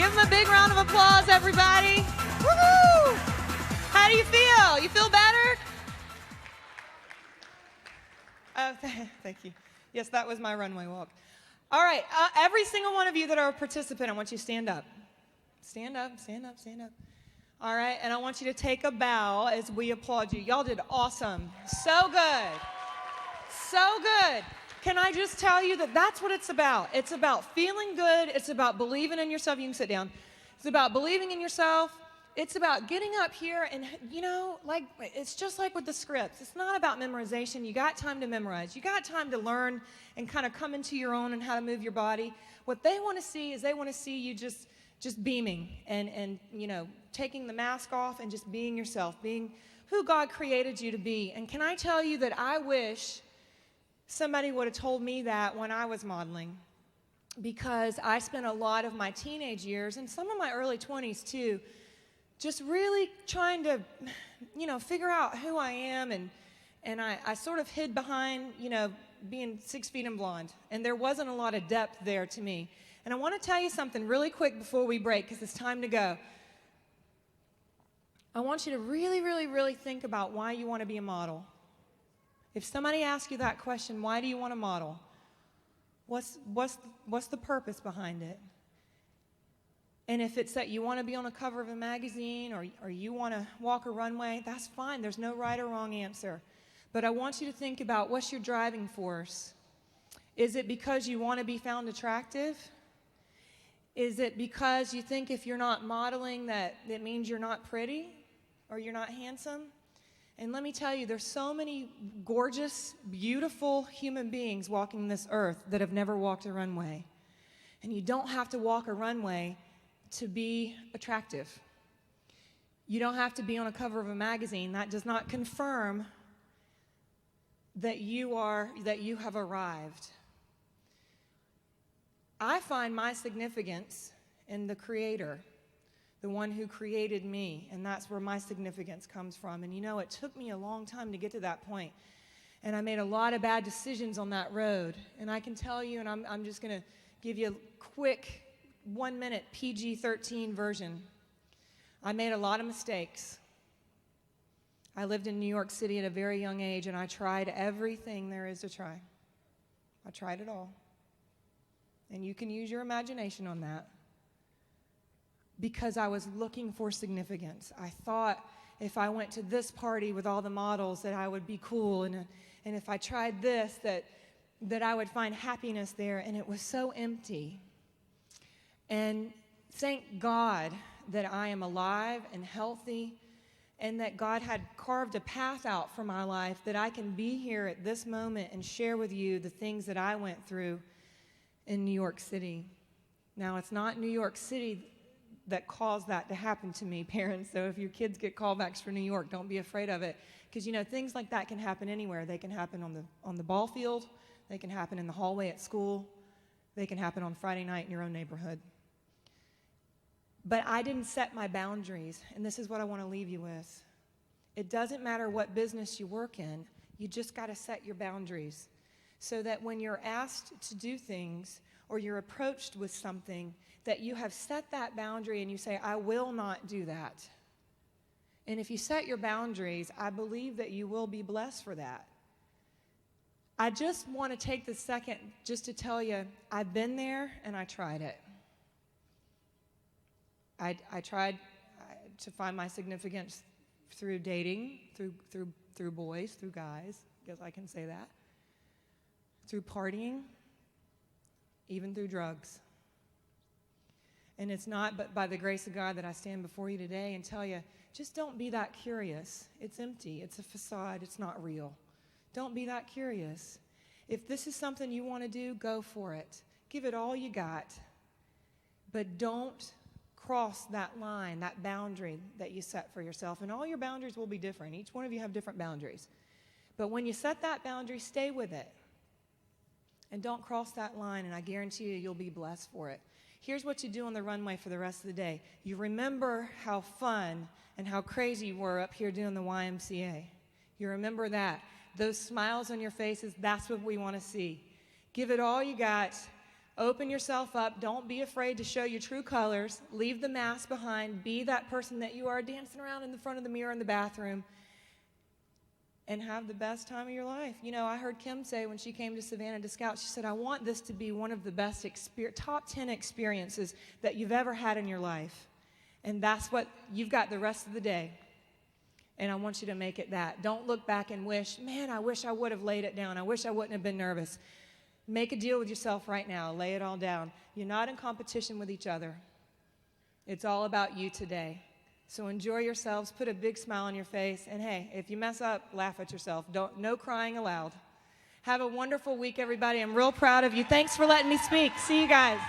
Give them a big round of applause, everybody. Woohoo! How do you feel? You feel better? Oh, thank you. Yes, that was my runway walk. All right, every single one of you that are a participant, I want you to stand up. Stand up, stand up, stand up. All right, and I want you to take a bow as we applaud you. Y'all did awesome. So good. So good. Can I just tell you that that's what it's about? It's about feeling good. It's about believing in yourself. You can sit down. It's about believing in yourself. It's about getting up here and, you know, like, it's just like with the scripts. It's not about memorization. You got time to memorize. You got time to learn and kind of come into your own and how to move your body. What they want to see is they want to see you just beaming and, you know, taking the mask off and just being yourself, being who God created you to be. And can I tell you that I wish somebody would have told me that when I was modeling, because I spent a lot of my teenage years and some of my early 20s too, just really trying to, you know, figure out who I am, and I sort of hid behind, you know, being 6 feet and blonde, and there wasn't a lot of depth there to me. And I want to tell you something really quick before we break, because it's time to go. I want you to really, really, really think about why you want to be a model. If somebody asks you that question, why do you want to model? What's the purpose behind it? And if it's that you want to be on a cover of a magazine or you want to walk a runway, that's fine. There's no right or wrong answer. But I want you to think about, what's your driving force? Is it because you want to be found attractive? Is it because you think if you're not modeling that it means you're not pretty or you're not handsome? And let me tell you, there's so many gorgeous, beautiful human beings walking this earth that have never walked a runway. And you don't have to walk a runway to be attractive. You don't have to be on a cover of a magazine. That does not confirm that you have arrived. I find my significance in the Creator, the one who created me, and that's where my significance comes from. And you know, it took me a long time to get to that point, and I made a lot of bad decisions on that road. And I can tell you, and I'm just going to give you a quick 1-minute PG-13 version. I made a lot of mistakes. I lived in New York City at a very young age, and I tried everything there is to try. I tried it all. And you can use your imagination on that. Because I was looking for significance. I thought if I went to this party with all the models that I would be cool, and if I tried this, that I would find happiness there, and it was so empty. And thank God that I am alive and healthy, and that God had carved a path out for my life, that I can be here at this moment and share with you the things that I went through in New York City. Now, it's not New York City that caused that to happen to me, parents. So if your kids get callbacks for New York, don't be afraid of it. Because, you know, things like that can happen anywhere. They can happen on the ball field. They can happen in the hallway at school. They can happen on Friday night in your own neighborhood. But I didn't set my boundaries, and this is what I want to leave you with. It doesn't matter what business you work in. You just got to set your boundaries so that when you're asked to do things or you're approached with something, that you have set that boundary and you say, I will not do that. And if you set your boundaries, I believe that you will be blessed for that. I just want to take this second just to tell you, I've been there and I tried it. I tried to find my significance through dating, through boys, through guys, I guess I can say that, through partying, even through drugs. And it's not but by the grace of God that I stand before you today and tell you, just don't be that curious. It's empty. It's a facade. It's not real. Don't be that curious. If this is something you want to do, go for it. Give it all you got. But don't cross that line, that boundary that you set for yourself. And all your boundaries will be different. Each one of you have different boundaries. But when you set that boundary, stay with it. And don't cross that line, and I guarantee you, you'll be blessed for it. Here's what you do on the runway for the rest of the day. You remember how fun and how crazy you were up here doing the YMCA. You remember that. Those smiles on your faces, that's what we want to see. Give it all you got. Open yourself up. Don't be afraid to show your true colors. Leave the mask behind. Be that person that you are, dancing around in the front of the mirror in the bathroom, and have the best time of your life. You know, I heard Kim say when she came to Savannah to scout, she said, I want this to be one of the best top 10 experiences that you've ever had in your life. And that's what you've got the rest of the day. And I want you to make it that. Don't look back and wish, man, I wish I would have laid it down. I wish I wouldn't have been nervous. Make a deal with yourself right now. Lay it all down. You're not in competition with each other. It's all about you today. So enjoy yourselves. Put a big smile on your face. And hey, if you mess up, laugh at yourself. No crying aloud. Have a wonderful week, everybody. I'm real proud of you. Thanks for letting me speak. See you guys.